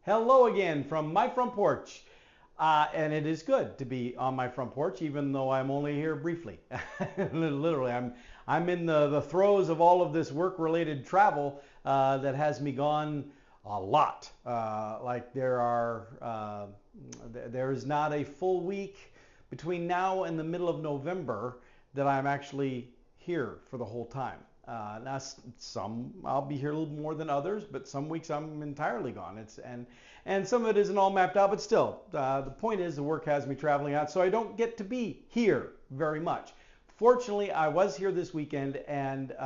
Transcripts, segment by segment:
Hello again from my front porch. And it is good to be on my front porch, even though I'm only here briefly. Literally, I'm in the throes of all of this work-related travel that has me gone a lot. There is not a full week between now and the middle of November that I'm actually here for the whole time. Now, some I'll be here a little more than others, but some weeks I'm entirely gone. And some of it isn't all mapped out, but still, the point is the work has me traveling out, so I don't get to be here very much. Fortunately, I was here this weekend, and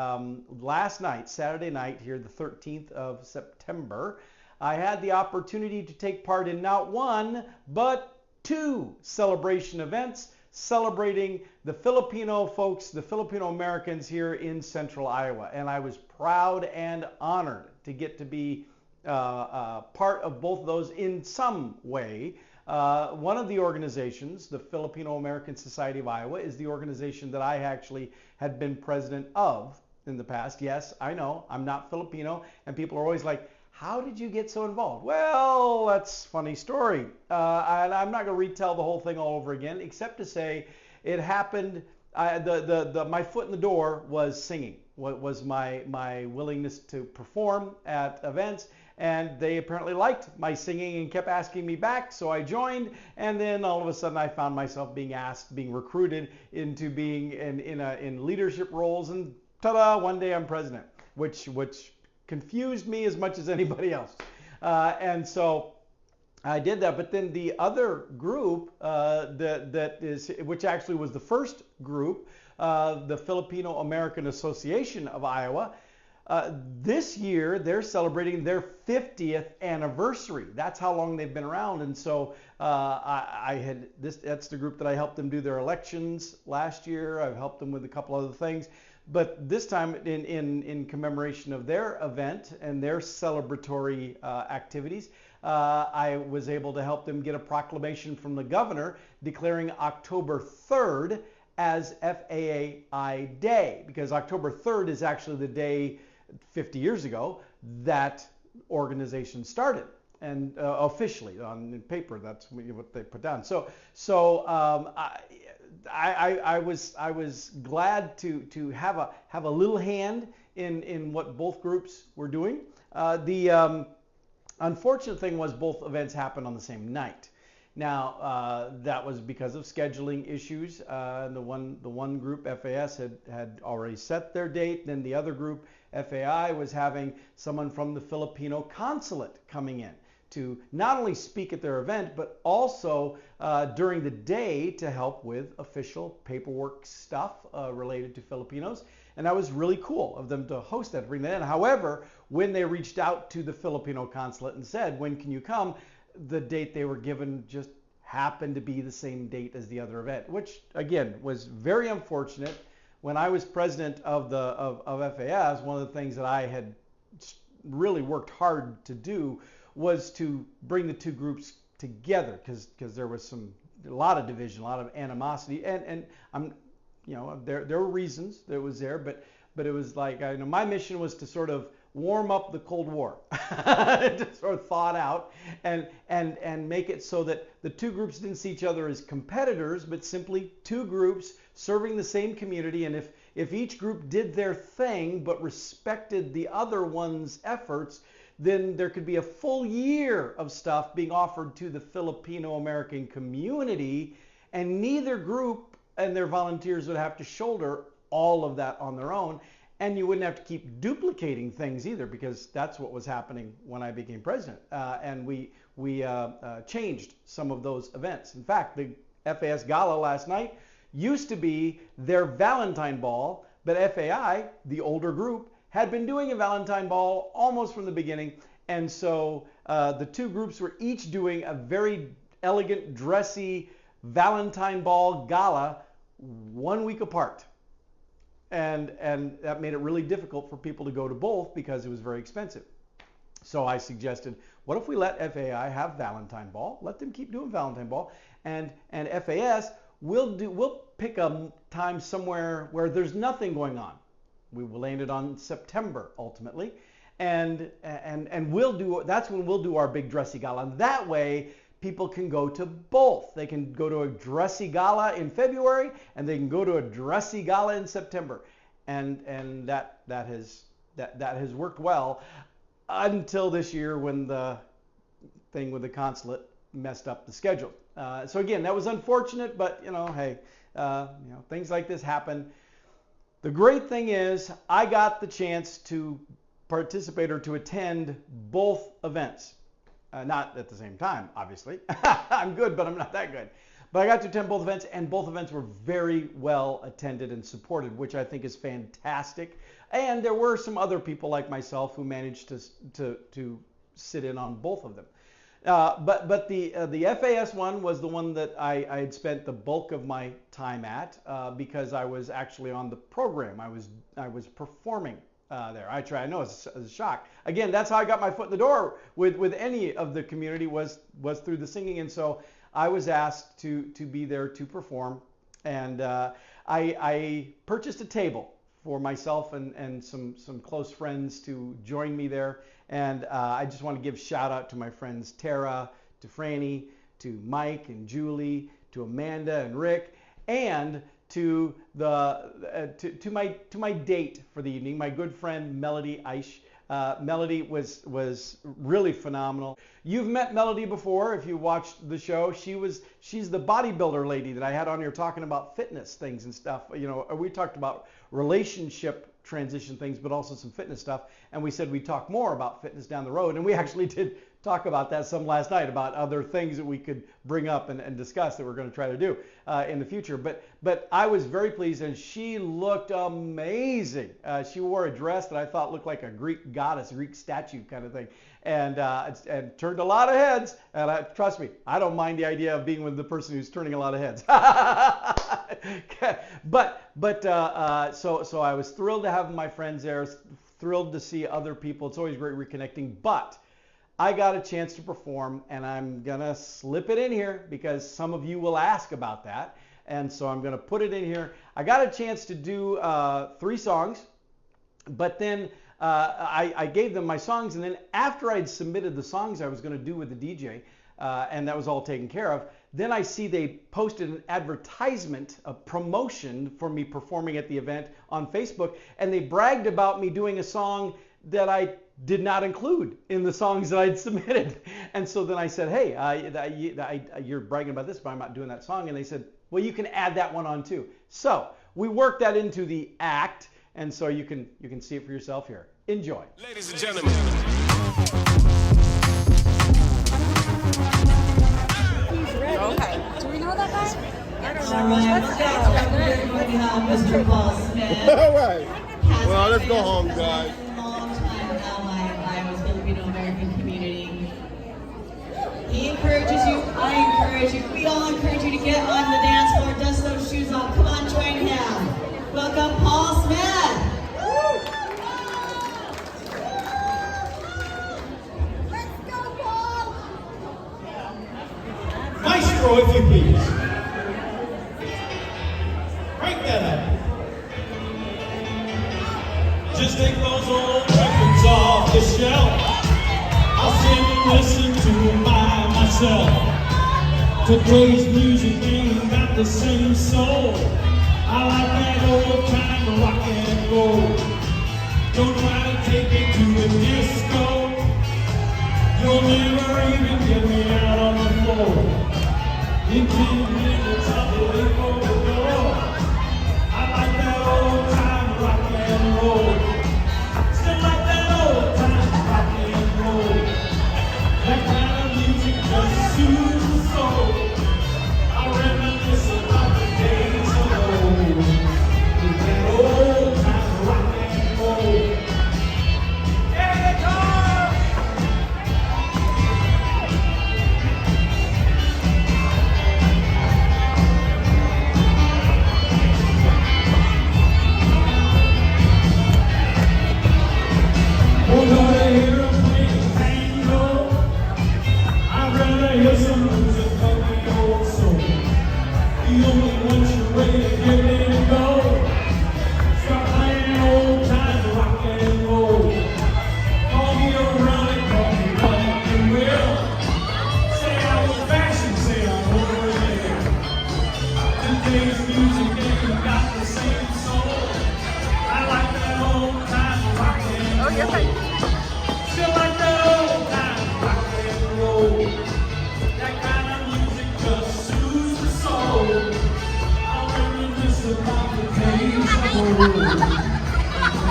last night, Saturday night, here the 13th of September, I had the opportunity to take part in not one, but two celebration events celebrating the Filipino folks, the Filipino-Americans here in central Iowa. And I was proud and honored to get to be part of both of those in some way. One of the organizations, the Filipino-American Society of Iowa, is the organization that I actually had been president of in the past. Yes, I know, I'm not Filipino, and people are always like, how did you get so involved? Well, that's a funny story. And I'm not going to retell the whole thing all over again, except to say it happened. My foot in the door was singing. What was my willingness to perform at events, and they apparently liked my singing and kept asking me back, so I joined. And then all of a sudden, I found myself being recruited into being in leadership roles, and ta-da! One day I'm president, which confused me as much as anybody else. And so I did that. But then the other group which actually was the first group, the Filipino-American Association of Iowa, this year they're celebrating their 50th anniversary. That's how long they've been around. And so that's the group that I helped them do their elections last year. I've helped them with a couple other things. But this time, in commemoration of their event and their celebratory activities, I was able to help them get a proclamation from the governor declaring October 3rd as FAI Day, because October 3rd is actually the day 50 years ago that organization started. And officially on paper, that's what they put down. I was glad to have a little hand in what both groups were doing. The unfortunate thing was both events happened on the same night. Now that was because of scheduling issues. The one group, FAS, had already set their date. Then the other group, FAI, was having someone from the Filipino consulate coming in to not only speak at their event, but also during the day to help with official paperwork stuff related to Filipinos. And that was really cool of them to host that, bring that in. However, when they reached out to the Filipino consulate and said, when can you come? The date they were given just happened to be the same date as the other event, which again was very unfortunate. When I was president of FAS, one of the things that I had really worked hard to do was to bring the two groups together, because there was a lot of division, a lot of animosity, and there were reasons that it was there, but it was like my mission was to sort of warm up the Cold War, to sort of thaw it out and make it so that the two groups didn't see each other as competitors, but simply two groups serving the same community. And if each group did their thing but respected the other one's efforts, then there could be a full year of stuff being offered to the Filipino-American community, and neither group and their volunteers would have to shoulder all of that on their own. And you wouldn't have to keep duplicating things either, because that's what was happening when I became president. And we changed some of those events. In fact, the FAS Gala last night used to be their Valentine Ball, but FAI, the older group, had been doing a Valentine Ball almost from the beginning. And so the two groups were each doing a very elegant, dressy Valentine Ball Gala 1 week apart. And that made it really difficult for people to go to both because it was very expensive. So I suggested, what if we let FAI have Valentine Ball? Let them keep doing Valentine Ball. And FAS, we'll pick a time somewhere where there's nothing going on. We landed on September ultimately. and we'll do, that's when we'll do our big dressy gala. And that way people can go to both. They can go to a dressy gala in February, and they can go to a dressy gala in September. And that has worked well until this year when the thing with the consulate messed up the schedule. So again, that was unfortunate, but hey, things like this happen. The great thing is I got the chance to participate or to attend both events. Not at the same time, obviously. I'm good, but I'm not that good. But I got to attend both events, and both events were very well attended and supported, which I think is fantastic. And there were some other people like myself who managed to sit in on both of them. But the FAS one was the one that I had spent the bulk of my time at because I was actually on the program. I was performing there. I know it's a shock. Again, that's how I got my foot in the door with any of the community was through the singing, and so I was asked to be there to perform, and I purchased a table for myself and some close friends to join me there. And I just want to give shout out to my friends Tara, to Franny, to Mike and Julie, to Amanda and Rick, and to my date for the evening, my good friend Melody Aish. Melody was really phenomenal. You've met Melody before if you watched the show. She's the bodybuilder lady that I had on here talking about fitness things and stuff. We talked about relationship transition things, but also some fitness stuff. And we said we'd talk more about fitness down the road. And we actually did talk about that some last night, about other things that we could bring up and discuss that we're going to try to do in the future. But I was very pleased, and she looked amazing. She wore a dress that I thought looked like a Greek goddess, Greek statue kind of thing, and turned a lot of heads. And trust me, I don't mind the idea of being with the person who's turning a lot of heads. So I was thrilled to have my friends there, thrilled to see other people. It's always great reconnecting, but I got a chance to perform, and I'm gonna slip it in here because some of you will ask about that, and so I'm gonna put it in here. I got a chance to do 3 songs, but then I gave them my songs, and then after I'd submitted the songs I was gonna do with the DJ, and that was all taken care of, then I see they posted an advertisement, a promotion for me performing at the event on Facebook, and they bragged about me doing a song that I did not include in the songs that I'd submitted. And so then I said, hey, you're bragging about this, but I'm not doing that song. And they said, well, you can add that one on too. So we worked that into the act, and so you can see it for yourself here. Enjoy. Ladies and gentlemen. Okay. Do we know that guy? All right, we have Mr. Paul Smith. All right. Well, let's go home, guys. Long-time ally of the Filipino-American community. He encourages you, I encourage you, we all encourage you to get on the dance floor, dust those shoes off. Come on, join him. Welcome, Paul Smith. Let's go, Paul! Maestro, if you please. Crank that up. Just take those old records off the shelf. I'll sit and listen to them by myself. Today's music ain't got the same soul. I like that old time rock and roll. Don't try to take me to a disco. You'll never even get me out on the floor. In 10 minutes I'll be late for the door. I like that old time rock and roll. Still like that old time rock and roll. That kind of music just soothes the soul. I reminisce about the days of old. With that old time rock and roll. Here they come!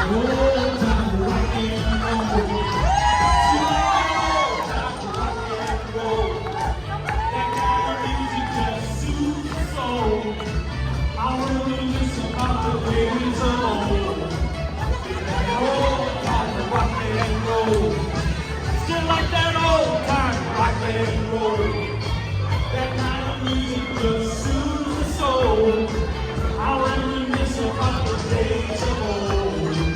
Old time rock and roll. She like that old time rock and roll. That kind of music just soothes the soul. I reminisce about the days of old. Old time rock and roll. Still like that old time rock and roll. That kind of music just soothes the soul. I reminisce about the days of old.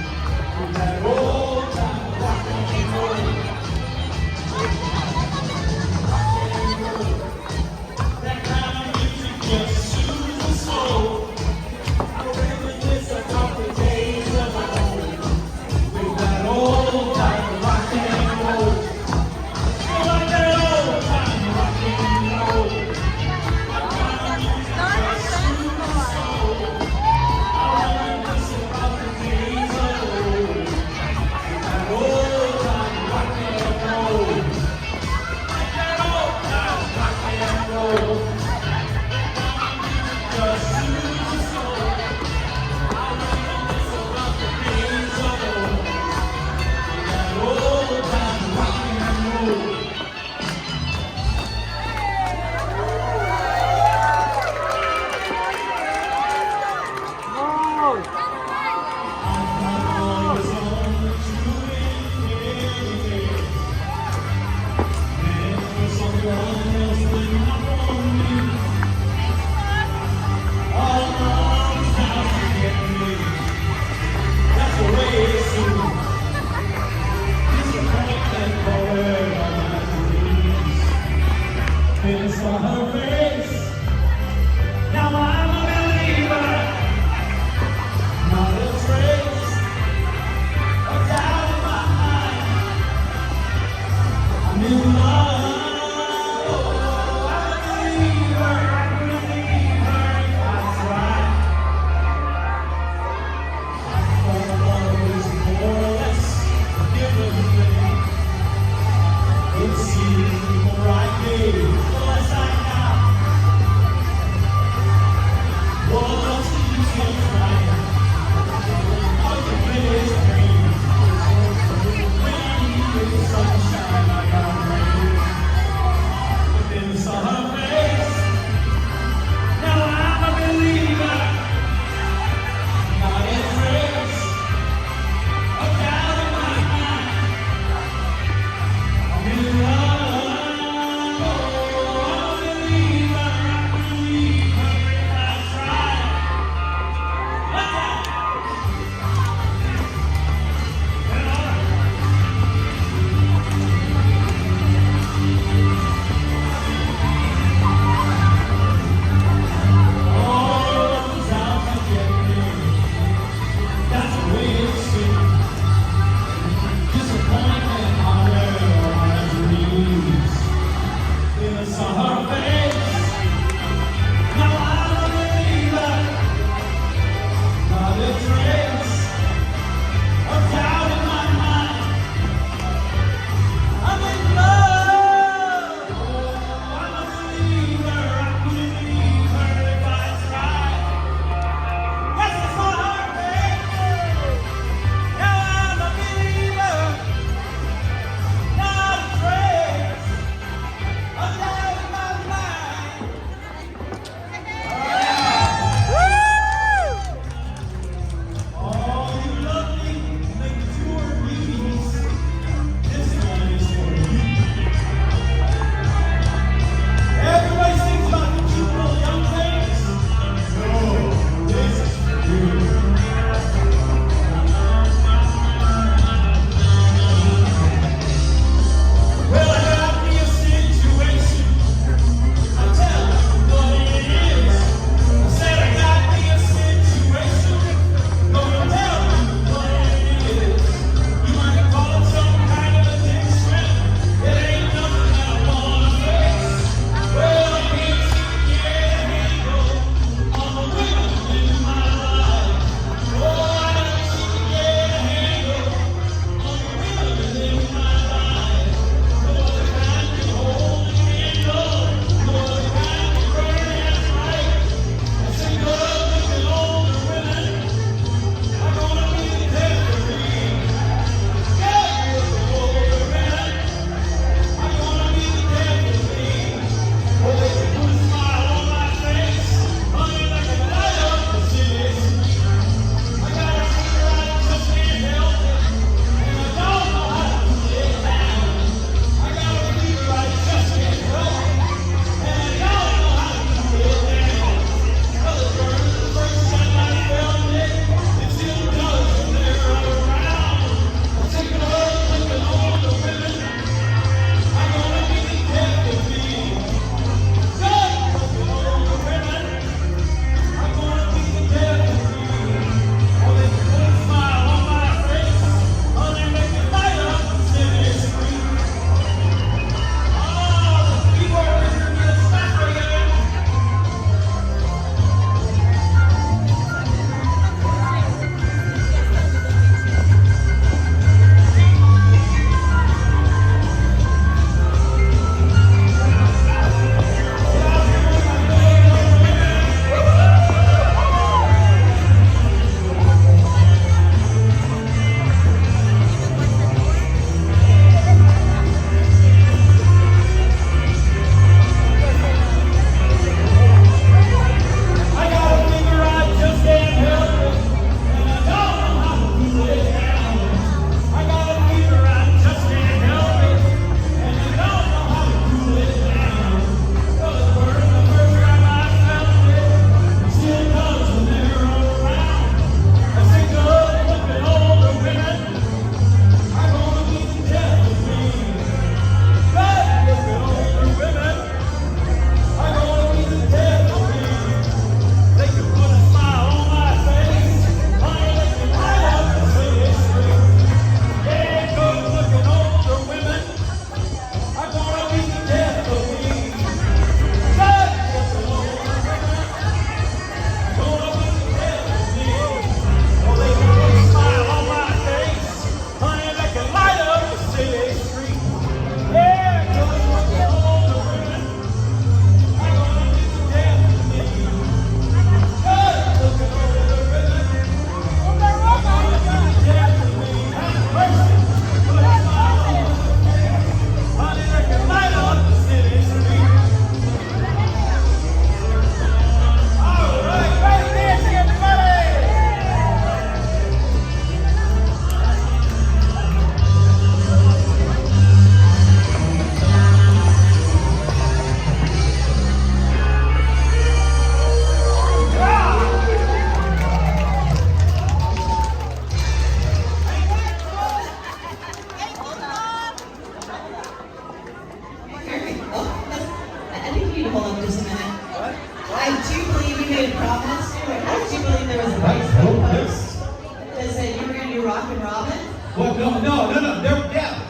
Rockin' Robin? What? No.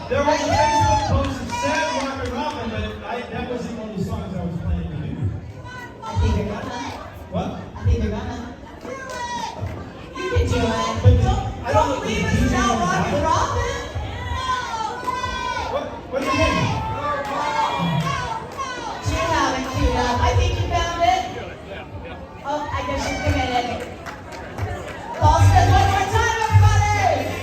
There was a Facebook post that said Rockin' Robin, but that wasn't one of the songs I was planning to do. I think they're gonna. What? I think they're gonna. You can do it. But Don't leave us without Rockin' Robin. What do you mean? You have it queued up. I think you found it. Oh, I guess you're committed. Paul says one more time, everybody.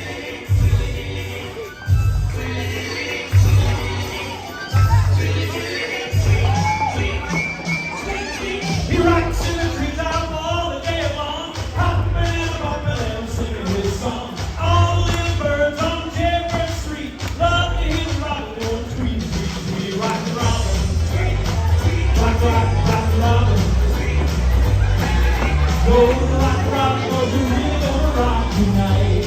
He rocks in the treetop all the day long, hopping and singing his song. All the little birds on Jefferson Street love to hear him rockin' on tweet, rockin' Robin, rockin' Robin. Go rock, rock, 'cause you're really gonna rock tonight.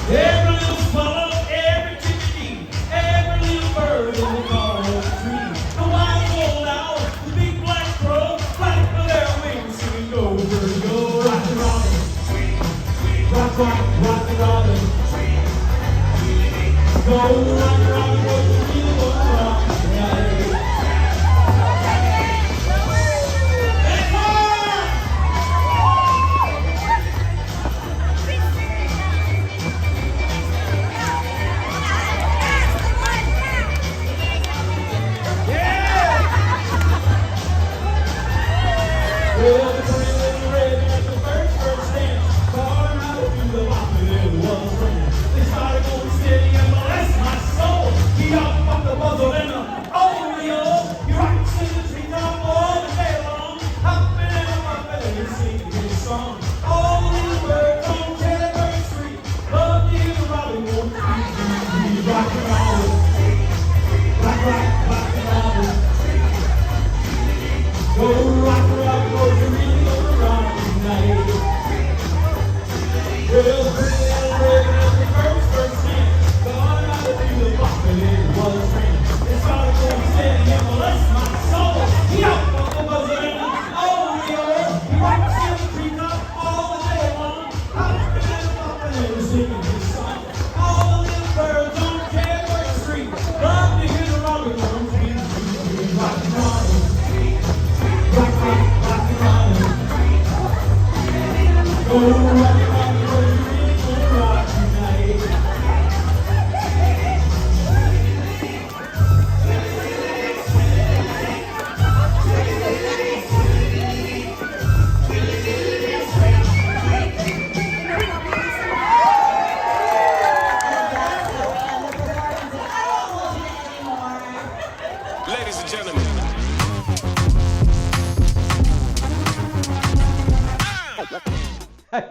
Every little swallow, every chickadee, every little bird in the garden tree. The wild old owl, the big black crow, flap for their wings, singing go, bird, go, rockin' Robin. Rock, rockin' Robin. Go, rockin' Robin, 'cause you're really gonna rock tonight. Well, the pretty little raven at the first dance, calling out to the mountain, it was raining. They started going steady and bless my soul. He hopped off the muzzle and the Oreo. He rocks in the treetop all the day long, hopping and bumping and singing his song. All the little birds on Jefferson Street love to hear the robin go tweet, rockin' Robin, rockin' Robin. Go rock, go, you're really gonna rock tonight. Well, the pretty little raven at the first dance, gone out to the block and it was raining. It started going steady and bless my soul. He hopped off the buzzer and the Oreo. He rocks in the treetop all the day long, hopping and bumping and singing his song. All the little birds on Jefferson Street love to hear the robin go tweet, rockin' Robin. Rock, rockin' Robin. Go, rockin' Robin, 'cause you're really gonna rock tonight. Ladies and gentlemen.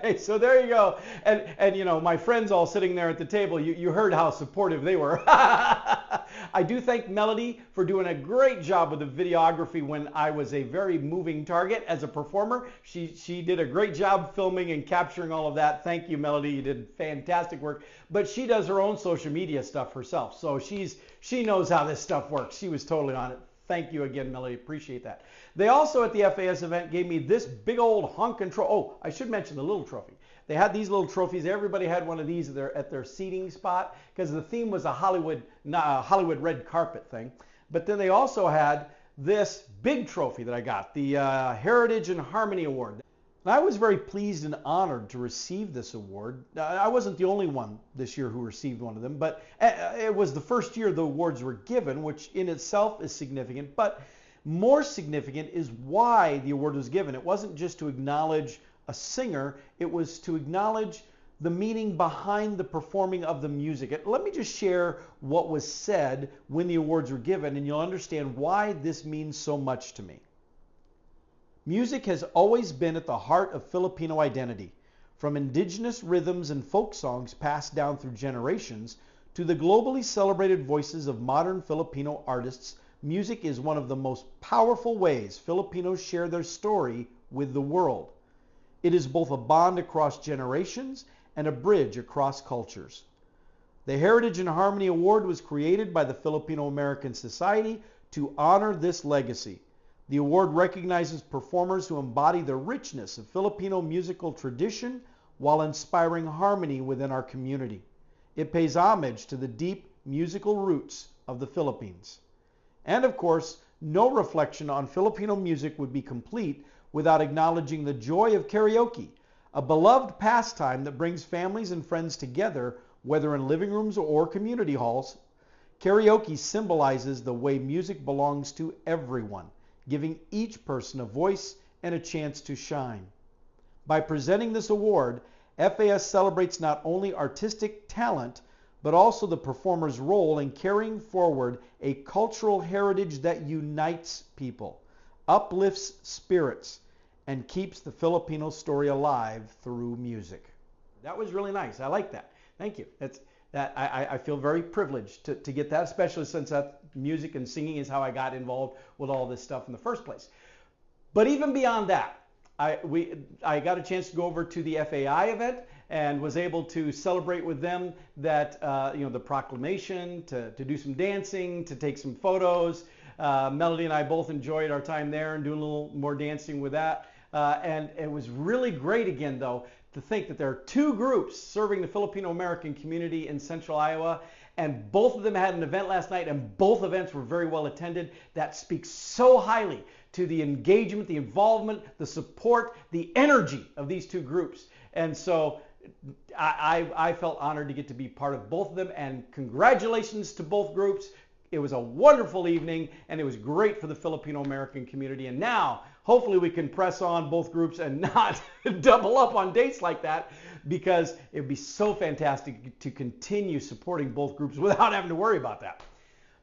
Hey, so there you go. And you know, my friends all sitting there at the table, you heard how supportive they were. I do thank Melody for doing a great job with the videography when I was a very moving target as a performer. She did a great job filming and capturing all of that. Thank you, Melody. You did fantastic work. But she does her own social media stuff herself. So she knows how this stuff works. She was totally on it. Thank you again, Melody. Appreciate that. They also at the FAS event gave me this big old honkin' trophy. Oh, I should mention the little trophy. They had these little trophies. Everybody had one of these at their seating spot because the theme was a Hollywood red carpet thing. But then they also had this big trophy that I got, the Heritage and Harmony Award. And I was very pleased and honored to receive this award. I wasn't the only one this year who received one of them, but it was the first year the awards were given, which in itself is significant. But more significant is why the award was given. It wasn't just to acknowledge a singer, it was to acknowledge the meaning behind the performing of the music. Let me just share what was said when the awards were given, and you'll understand why this means so much to me. Music has always been at the heart of Filipino identity, from indigenous rhythms and folk songs passed down through generations to the globally celebrated voices of modern Filipino artists. Music is one of the most powerful ways Filipinos share their story with the world. It is both a bond across generations and a bridge across cultures. The Heritage and Harmony Award was created by the Filipino-American Society to honor this legacy. The award recognizes performers who embody the richness of Filipino musical tradition while inspiring harmony within our community. It pays homage to the deep musical roots of the Philippines. And of course, no reflection on Filipino music would be complete without acknowledging the joy of karaoke, a beloved pastime that brings families and friends together, whether in living rooms or community halls. Karaoke symbolizes the way music belongs to everyone, giving each person a voice and a chance to shine. By presenting this award, FAS celebrates not only artistic talent, but also the performer's role in carrying forward a cultural heritage that unites people, uplifts spirits, and keeps the Filipino story alive through music. That was really nice. I like that. Thank you. I feel very privileged to get that, especially since that music and singing is how I got involved with all this stuff in the first place. But even beyond that, I got a chance to go over to the FAI event and was able to celebrate with them that the proclamation, to do some dancing, to take some photos. Melody and I both enjoyed our time there and doing a little more dancing with that. And it was really great again, though, to think that there are two groups serving the Filipino-American community in Central Iowa, and both of them had an event last night, and both events were very well attended. That speaks so highly to the engagement, the involvement, the support, the energy of these two groups. And so I felt honored to get to be part of both of them, and congratulations to both groups. It was a wonderful evening, and it was great for the Filipino-American community. And now, hopefully we can press on both groups and not double up on dates like that, because it would be so fantastic to continue supporting both groups without having to worry about that.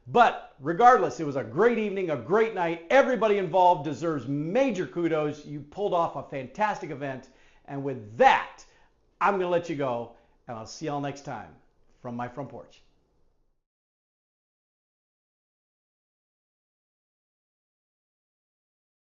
But regardless, it was a great evening, a great night. Everybody involved deserves major kudos. You pulled off a fantastic event. And with that, I'm going to let you go, and I'll see y'all next time from my front porch.